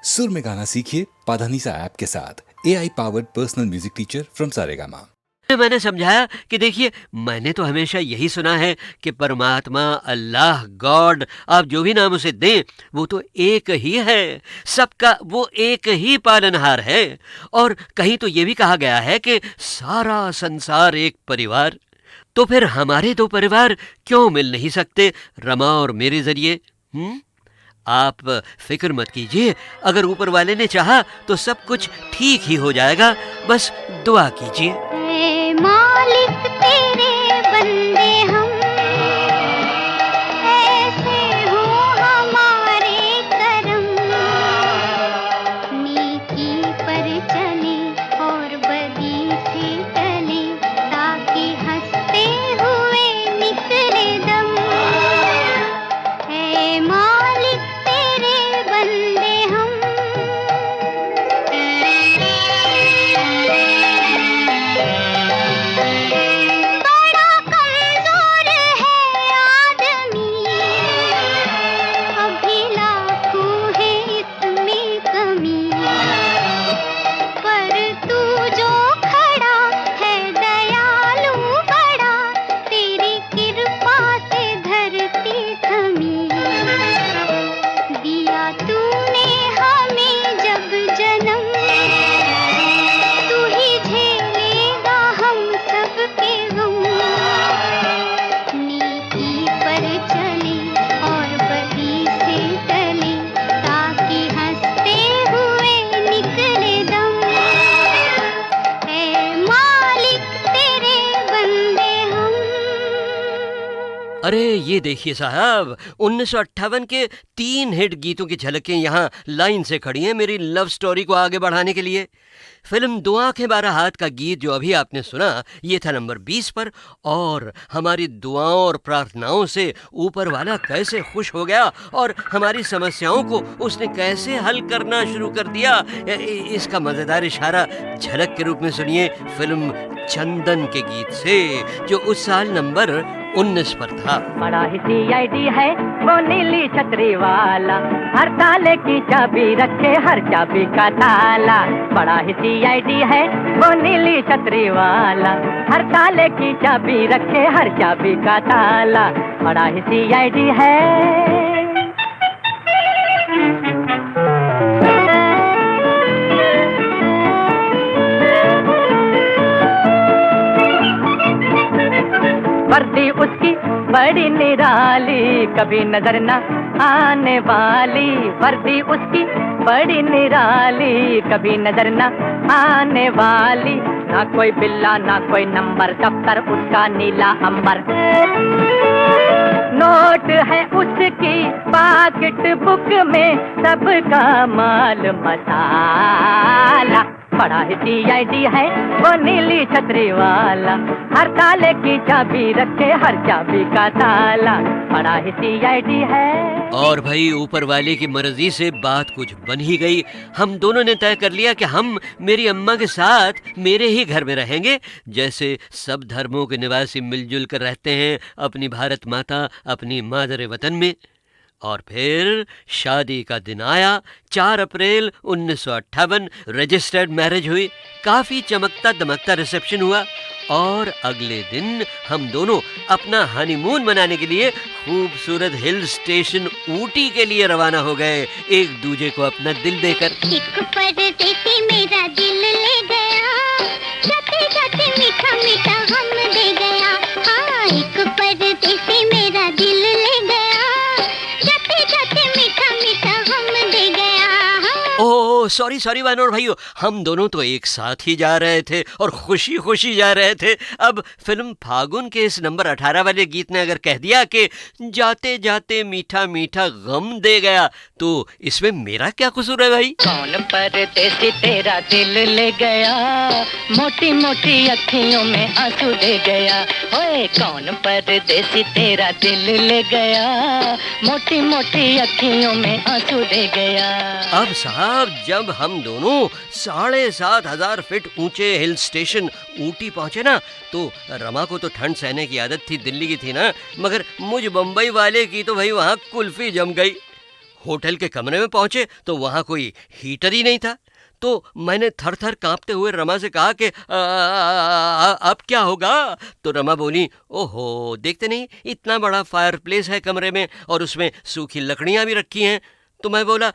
सुर में गाना सीखिए पाधानीसा ऐप के साथ। AI powered personal music teacher from Saregama. मैंने समझाया कि देखिए, मैंने तो हमेशा यही सुना है कि परमात्मा, अल्लाह, गॉड, आप जो भी नाम उसे दें, वो तो एक ही है, सबका वो एक ही पालनहार है। और कहीं तो ये भी कहा गया है कि सारा संसार एक परिवार। तो फिर हमारे दो परिवार क्यों मिल नहीं सकते रमा और मेरे जरिए? आप फिक्र मत कीजिए, अगर ऊपर वाले ने चाहा तो सब कुछ ठीक ही हो जाएगा, बस दुआ कीजिए। ऐ मालिक तेरे बंदे हम, ऐसे हो हमारे करम, नेकी पर चले और बदी से टले, ताकि हंसते हुए निकले दम। ऐ मालिक तेरे बंदे हम। बड़ा कमजोर है आदमी, अभी लाखों है इसमें कमी, पर तू जो खड़ा है दयालु बड़ा, तेरी कृपा से धरती थमी। दिया तूने हमें जब जन्म, तू ही झेलेगा हम सबके गम। नेकी पर चले और बदी से टले, ताकि हंसते हुए निकले दम। ऐ मालिक तेरे बंदे हम। अरे ये देखिए साहब, 1958 के 3 हिट गीतों की झलकें यहाँ लाइन से खड़ी हैं मेरी लव स्टोरी को आगे बढ़ाने के लिए। फिल्म दो आंखें 12 हाथ का गीत जो अभी आपने सुना, ये था नंबर 20 पर। और हमारी दुआओं और प्रार्थनाओं से ऊपर वाला कैसे खुश हो गया और हमारी समस्याओं को उसने कैसे हल करना शुरू कर दिया, इसका मज़ेदार इशारा झलक के रूप में सुनिए फिल्म चंदन के गीत से, जो उस साल नंबर 19 पर था। बड़ा ही CID है वो नीली छतरी वाला, हर ताले की चाबी रखे हर चाबी का ताला। बड़ा ही CID है वो नीली छतरी वाला, हर ताले की चाबी रखे हर चाबी का ताला। बड़ा ही CID है। वर्दी उसकी बड़ी निराली, कभी नजर न आने वाली। वर्दी उसकी बड़ी निराली, कभी नजर न आने वाली। ना कोई बिल्ला ना कोई नंबर, दफ्तर उसका नीला अंबर। नोट है उसकी पॉकेट बुक में, सबका माल मसाला। बड़ा ही CID है वो नीली छतरी वाला, हर ताले की चाबी रखे हर चाबी का ताला। बड़ा ही CID है। और भाई ऊपर वाले की मर्जी से बात कुछ बन ही गई। हम दोनों ने तय कर लिया कि हम मेरी अम्मा के साथ मेरे ही घर में रहेंगे, जैसे सब धर्मों के निवासी मिलजुल कर रहते हैं अपनी भारत माता, अपनी मादर वतन में। और फिर शादी का दिन आया, 4 अप्रैल 1958 रजिस्टर्ड मैरिज हुई। काफ़ी चमकता दमकता रिसेप्शन हुआ और अगले दिन हम दोनों अपना हनीमून मनाने के लिए खूबसूरत हिल स्टेशन ऊटी के लिए रवाना हो गए, एक दूजे को अपना दिल देकर। एक परदेसी मेरा दिल ले गया, जाते जाते मीठा मीठा हम दे गया। हाँ, एक परदेसी मेरा दिल ले गया, जाते जाते मीठा मीठा हम दे गया। हाँ। ओह सॉरी वानर भाइयों, हम दोनों तो एक साथ ही जा रहे थे और खुशी खुशी जा रहे थे। अब फिल्म फागुन के इस नंबर 18 वाले गीत ने अगर कह दिया कि जाते जाते मीठा मीठा गम दे गया, तो इसमें मेरा क्या कसूर है भाई? कौन परदेसी तेरा दिल ले गया, मोटी मोटी अखियों में आंसू दे गया। ओए कौन परदेसी तेरा दिल ले गया, मोटी मोटी अखियों में आंसू दे गया। अब साहब, जब हम दोनों 7,500 फीट ऊंचे हिल स्टेशन ऊटी पहुंचे ना, तो रमा को तो ठंड सहने की आदत थी, दिल्ली की थी ना, मगर मुझ बम्बई वाले की तो भाई वहां कुल्फी जम गई। होटल के कमरे में पहुंचे तो वहां कोई हीटर ही नहीं था। तो मैंने थर थर कांपते हुए रमा से कहा कि अब क्या होगा? तो रमा बोली, ओहो, देखते नहीं इतना बड़ा फायरप्लेस है कमरे में और उसमें सूखी लकड़ियां भी रखी हैं। तो मैं बोला,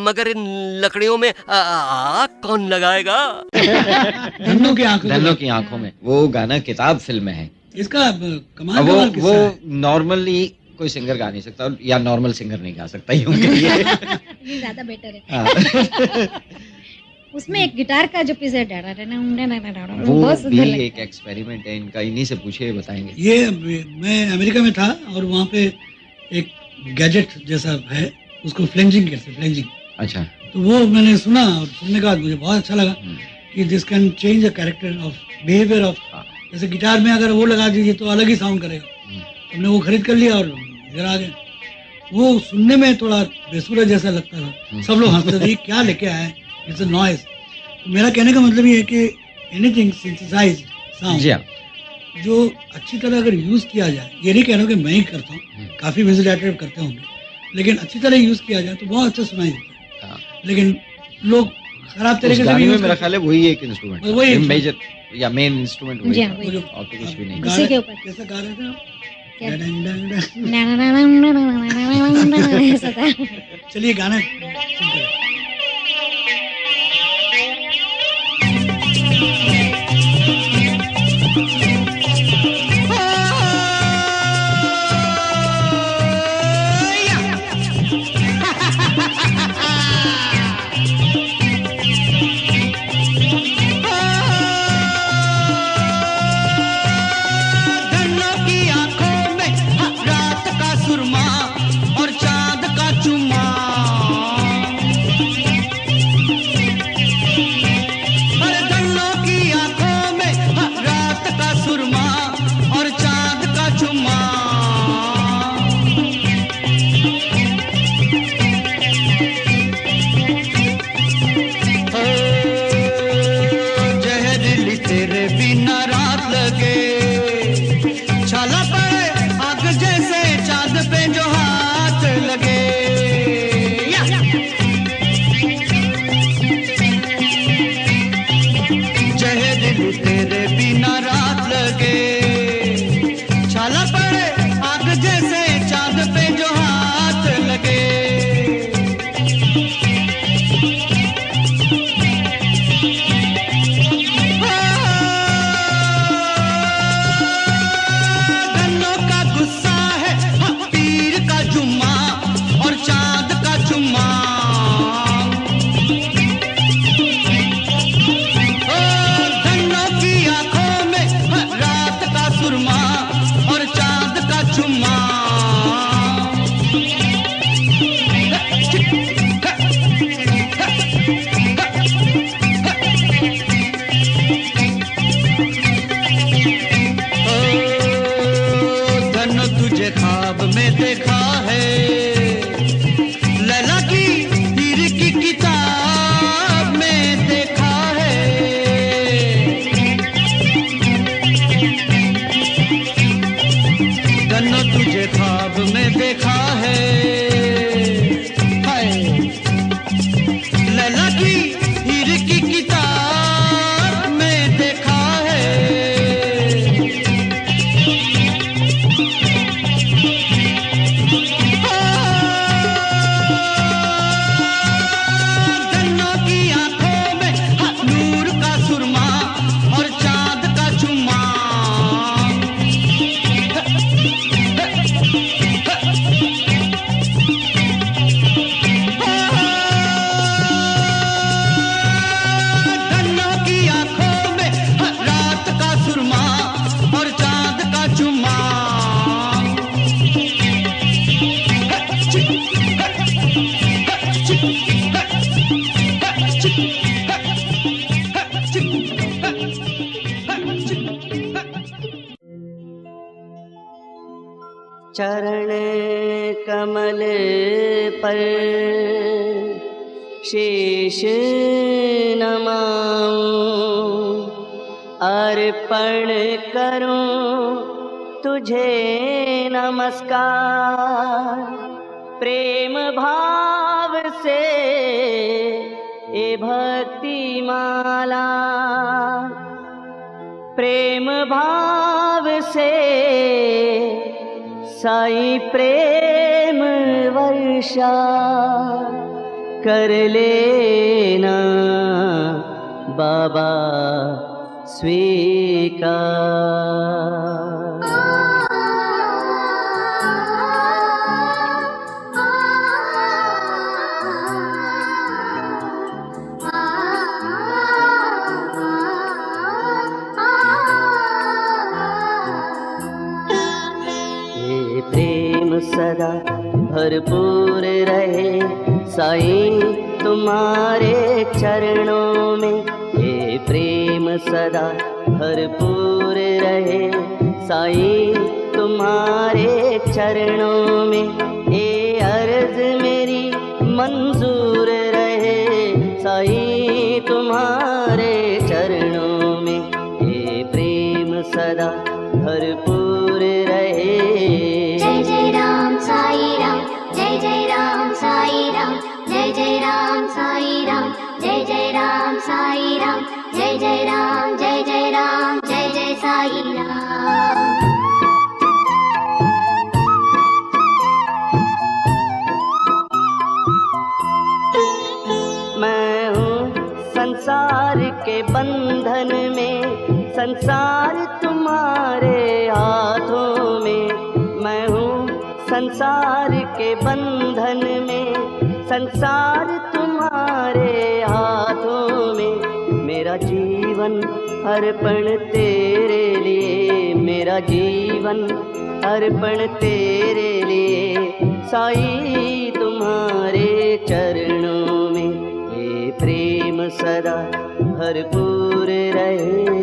मगर इन लकड़ियों में आग कौन लगाएगा? धन्नो की आंखों में वो गाना किताब फिल्म में है। इसका कमाल का किस्सा वो है। नॉर्मली कोई सिंगर गा नहीं सकता या नॉर्मल सिंगर नहीं गा सकता, यूं कहिए। ये ज्यादा बेटर है। हाँ। उसमें एक गिटार का जो पीस है वो वो बहुत भी सुंदर लगता एक एक्सपेरिमेंट है इनका, इन्हीं से पूछे बताएंगे। ये मैं अमेरिका में था और वहाँ पे एक गैजेट जैसा है, उसको फ्लेंजिंग कहते हैं, फ्लेंजिंग। अच्छा। तो वो मैंने सुना और सुनने के बाद मुझे बहुत अच्छा लगा कि this can change the character of behaviour of, जैसे गिटार में अगर वो लगा दीजिए तो अलग ही साउंड करेगा। हमने वो खरीद कर लिया और इधर आ गए। वो सुनने में थोड़ा बेसुरा जैसा लगता था, सब लोग हंसते थे, क्या लेके आए, इट्स अ नॉइज। मेरा कहने का मतलब ये है कि एनीथिंग सिंथेसाइज्ड जी हाँ। साउंड जो अच्छी तरह अगर यूज किया जाए, ये नहीं कह रहा हूँ कि मैं ही करता हूँ, काफी म्यूजिक करते होंगे, लेकिन अच्छी तरह यूज किया जाए तो बहुत अच्छा सुनाई देता है। लेकिन लोग खराब उस तरीके से गाने भी में यूज मेरा करते ख्याल है वही एक इंस्ट्रूमेंट, वही मेजर या मेन इंस्ट्रूमेंट जी वही हाँ, था, वही। और तो कुछ भी नहीं। उसी के ऊपर। कैसा गा रहे थे आप? क्या? डंग डंग डंग। हैं। ऐसा था। चलिए गाना सुनते हैं। धन्नो की आंखों में रात का सुरमा और चांद का चुम्मा। अरे धन्नो की आंखों में रात का सुरमा और चांद का चुम्मा। ओ, जहरीली तेरे बिना रात लगे, छाला पड़े आग जैसे चांद पे जो हाथ लगे। जहरीली तेरे बिना रात लगे, छाला पड़े आग जैसे चांद पे जो हाथ लगे। धन्नो का गुस्सा है पीर का जुम्मा और चांद का चुम्मा। ओ धन्नो की आंखों में रात का सुरमा और चांद का चुम्मा। धन्नो तुझे ख्वाब में देखा है, लैला की हीर की किताब में देखा है। धन्नो तुझे ख्वाब में देखा है, हाय लैला की हीर की किताब में देखा है। धन्नो की आंखों में नूर का सुरमा और चांद का चुम्मा। धन्नो की आंखों में रात का सुरमा और चांद का चुम्मा। चरण कमल पर शीश नमाऊं, अर्पण करूं तुझे नमस्कार। प्रेम भाव से ए भक्ति माला, प्रेम भाव से साईं प्रेम वर्षा कर लेना बाबा स्वीकार। ये प्रेम सदा भरपूर रहे साईं तुम्हारे चरणों में, ये प्रेम सदा भरपूर रहे साईं तुम्हारे चरणों में। ये अर्ज मेरी मंजूर रहे साईं तुम्हारे चरणों में, ये प्रेम सदा भरपूर रहे। जय जय राम साई राम, जय जय राम साई राम, जय जय राम साई राम, जय जय राम साई राम, जय जय राम, जय जय राम, जय जय साई राम। मैं हूँ संसार के बंधन में, संसार तुम्हारे हाथों में। मैं हूँ संसार के बंधन में, संसार तुम्हारे हाथों में। मेरा जीवन अर्पण तेरे लिए, मेरा जीवन अर्पण तेरे लिए साईं तुम्हारे चरणों में। ये प्रेम सदा भरपूर रहे।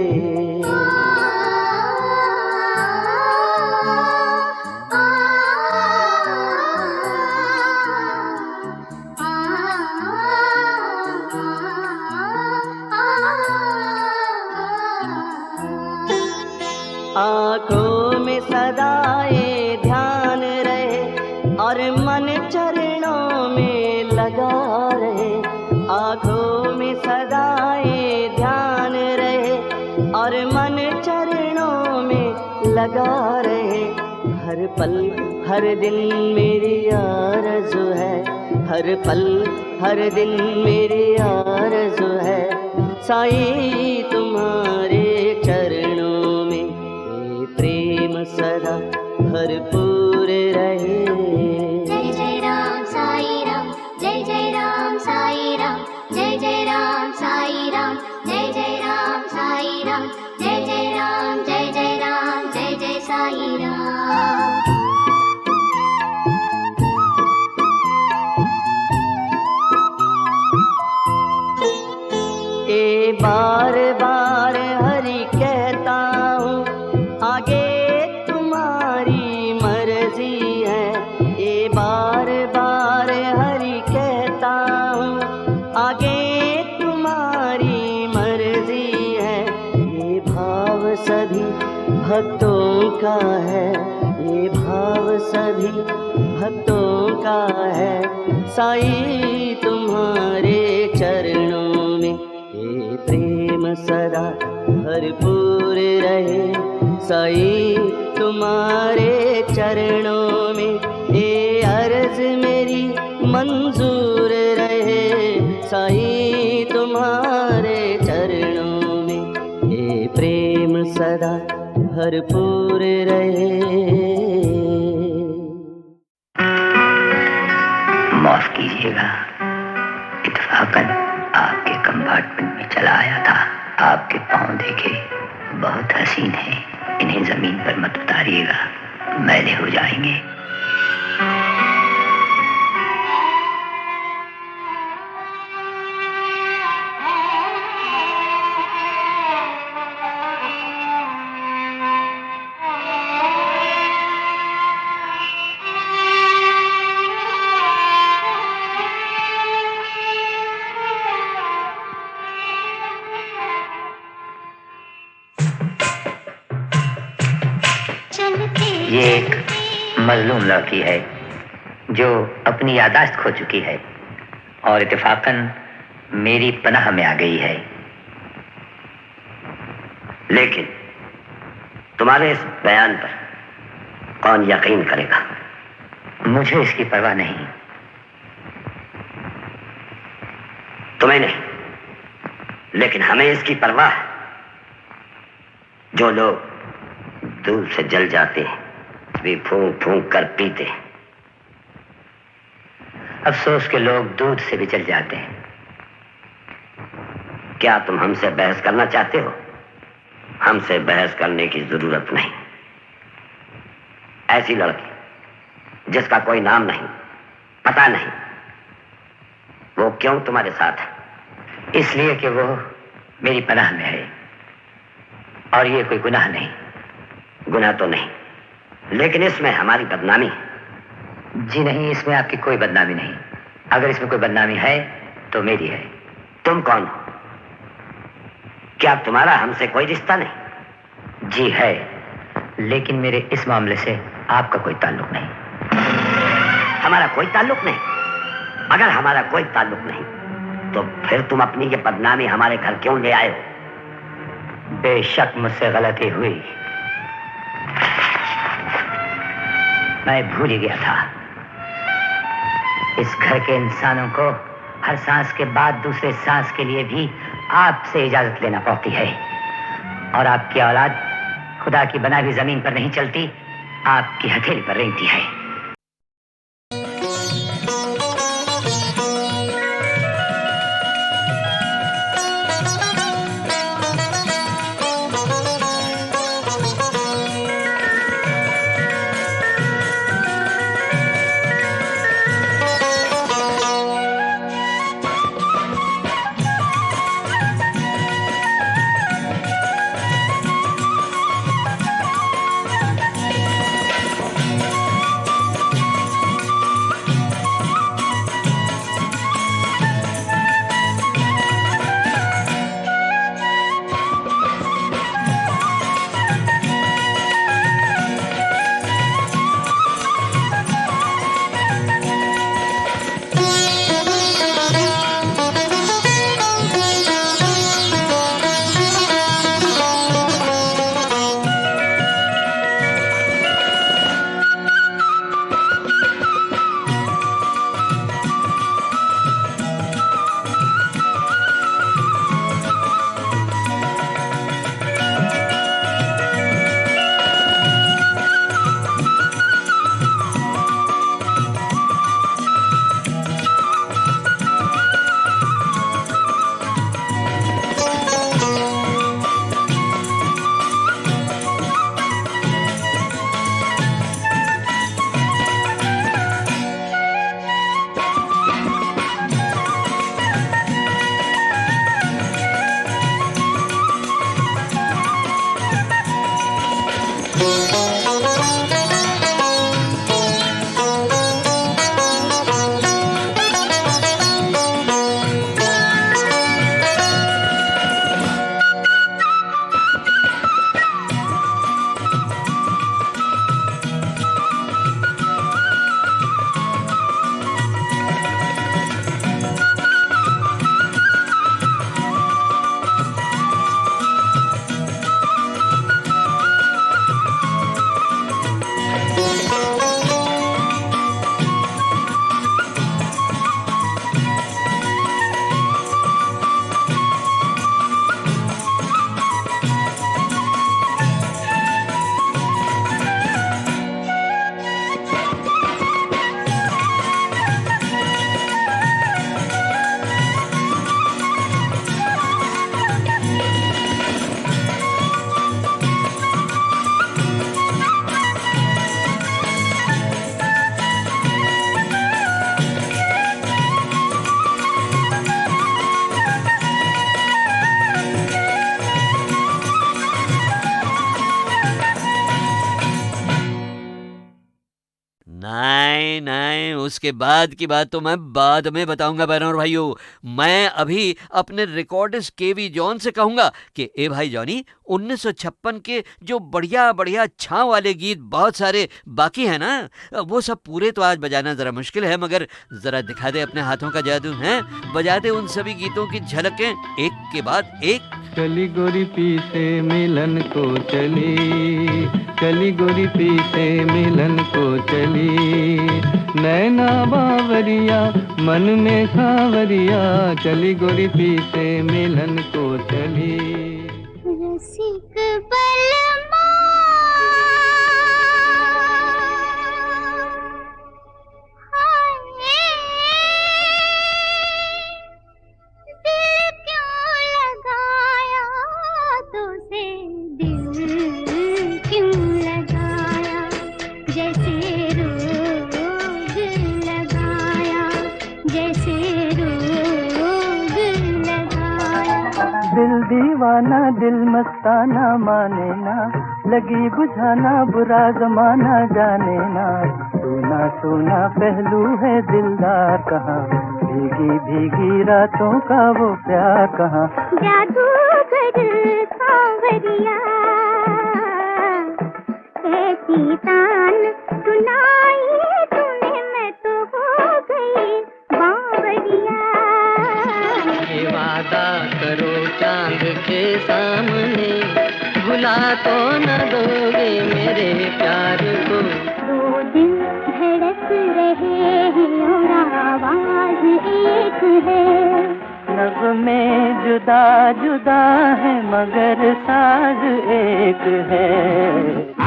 आँखों में सदा ये ध्यान रहे और मन चरणों में लगा रहे। आँखों में सदा ये ध्यान रहे और मन चरणों में लगा रहे। हर पल हर दिन मेरी आरज़ू है, हर पल हर दिन मेरी आरज़ू है साईं तुम्हारे चरणों में। ये प्रेम सदा भरपूर रहे। जय जय राम साई राम, जय जय राम साई राम, जय जय राम साई राम, जय जय राम साई राम, जय जय राम, जय जय राम, जय जय साई राम। ए बार बार हरि कहता हूँ, आगे तुम्हारी मर्जी है। ए बार बार हरि कहता हूँ, आगे तुम्हारी मर्जी है। ये भाव सभी भक्तों का है, ये भाव सभी भक्तों का है साईं तुम्हारे चरणों में। ये प्रेम सदा भरपूर रहे साईं तुम्हारे चरणों में। ये अर्ज मेरी मंजूर रहे साईं तुम्हारे चरणों में। ये प्रेम सदा भरपूर रहे। माफ कीजिएगा, इत्तेफाकन आपके कंपार्टमेंट में चला आया था। आपके पाँव देखे बहुत हसीन हैं, इन्हें जमीन पर मत उतारिएगा, मैले हो जाएंगे। ये एक मजलूम लड़की है, जो अपनी यादाश्त खो चुकी है और इत्तेफाकन मेरी पनाह में आ गई है। लेकिन तुम्हारे इस बयान पर कौन यकीन करेगा? मुझे इसकी परवाह नहीं, तुम्हें नहीं, लेकिन हमें इसकी परवाह है। जो लोग दूध से जल जाते हैं वे फूंक फूंक कर पीते हैं। अफसोस के लोग दूध से भी जल जाते हैं। क्या तुम हमसे बहस करना चाहते हो? हमसे बहस करने की जरूरत नहीं। ऐसी लड़की जिसका कोई नाम नहीं, पता नहीं, वो क्यों तुम्हारे साथ है? इसलिए कि वो मेरी पनाह में है और ये कोई गुनाह नहीं। गुनाह तो नहीं, लेकिन इसमें हमारी बदनामी है। जी नहीं, इसमें आपकी कोई बदनामी नहीं। अगर इसमें कोई बदनामी है तो मेरी है। तुम कौन हो? क्या तुम्हारा हमसे कोई रिश्ता नहीं? जी है, लेकिन मेरे इस मामले से आपका कोई ताल्लुक नहीं। हमारा कोई ताल्लुक नहीं? अगर हमारा कोई ताल्लुक नहीं तो फिर तुम अपनी ये बदनामी हमारे घर क्यों ले आए हो? बेशक मुझसे गलती हुई, मैं भूल ही गया था। इस घर के इंसानों को हर सांस के बाद दूसरे सांस के लिए भी आपसे इजाजत लेना पड़ती है, और आपकी औलाद खुदा की बनाई हुई जमीन पर नहीं चलती, आपकी हथेली पर रेंगती है। उसके बाद की बात तो मैं बाद में बताऊंगा बहनों और भाइयों। मैं अभी अपने रिकॉर्डिस्ट केवी जॉन से कहूंगा कि ए भाई जॉनी, 1956 के जो बढ़िया बढ़िया छांव वाले गीत बहुत सारे बाकी हैं ना, वो सब पूरे तो आज बजाना जरा मुश्किल है, मगर जरा दिखा दे अपने हाथों का जादू है, बजा दे उन सभी गीतों की झलकें एक के बाद एक। चली गोरी पी से मिलन को चली, चली गोरी पी से मिलन को चली, नैना बावरिया मन में सावरिया, चली गोरी पी से मिलन को चली। रसिक बलमा दिल क्यों लगाया तुझे, दिल क्यों लगाया, जैसे रोग लगाया, जैसे रोग लगाया। दिल दीवाना दिल मस्ताना माने ना, लगी बुझाना बुरा जमाना जाने ना, सोना सोना पहलू है दिलदार कहाँ, भीगी भीगी रातों का वो प्यार कहाँ। जादूगर सांवरिया ऐसी तान सुनाई तूने, मैं तो हो गई बावरिया। ये वादा करो चांद के सामने, भुला तो न दोगे मेरे प्यार को। दो दिल धड़क रहे हैं और आवाज एक है, नग़्मे जुदा जुदा है मगर साज एक है।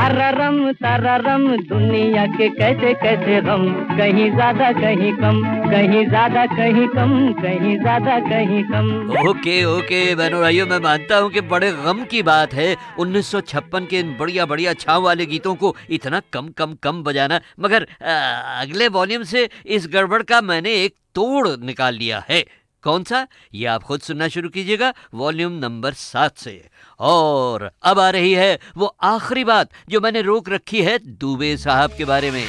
अररम तररम दुनिया के कैसे कैसे गम, कहीं ज्यादा कहीं कम, कहीं ज्यादा कहीं कम, कहीं ज्यादा कहीं कम। ओके ओके बहनों भाइयों, मैं मानता हूँ कि बड़े गम की बात है 1956 के इन बढ़िया बढ़िया छाव वाले गीतों को इतना कम कम कम बजाना, मगर अगले वॉल्यूम से इस गड़बड़ का मैंने एक तोड़ निकाल लिया है। कौन सा, ये आप खुद सुनना शुरू कीजिएगा वॉल्यूम नंबर 7 से। और अब आ रही है वो आखिरी बात जो मैंने रोक रखी है दुबे साहब के बारे में।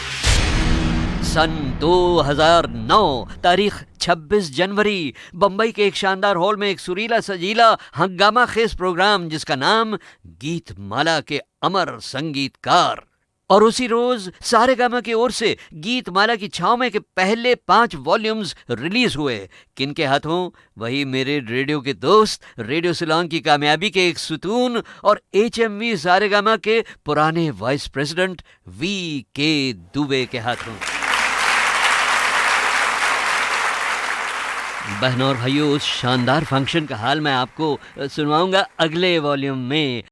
सन 2009 तारीख 26 जनवरी बंबई के एक शानदार हॉल में एक सुरीला सजीला हंगामा खेज प्रोग्राम जिसका नाम गीत माला के अमर संगीतकार, और उसी रोज सारेगामा की ओर से गीत माला की छाव में के पहले 5 वॉल्यूम्स रिलीज हुए। किनके हाथों, वही मेरे रेडियो के दोस्त, रेडियो सिलोन की कामयाबी के एक सुतून और HMV सारेगामा के पुराने वाइस प्रेसिडेंट VK दुबे के हाथों। बहनों और भाइयों, उस शानदार फंक्शन का हाल मैं आपको सुनवाऊंगा अगले वॉल्यूम में।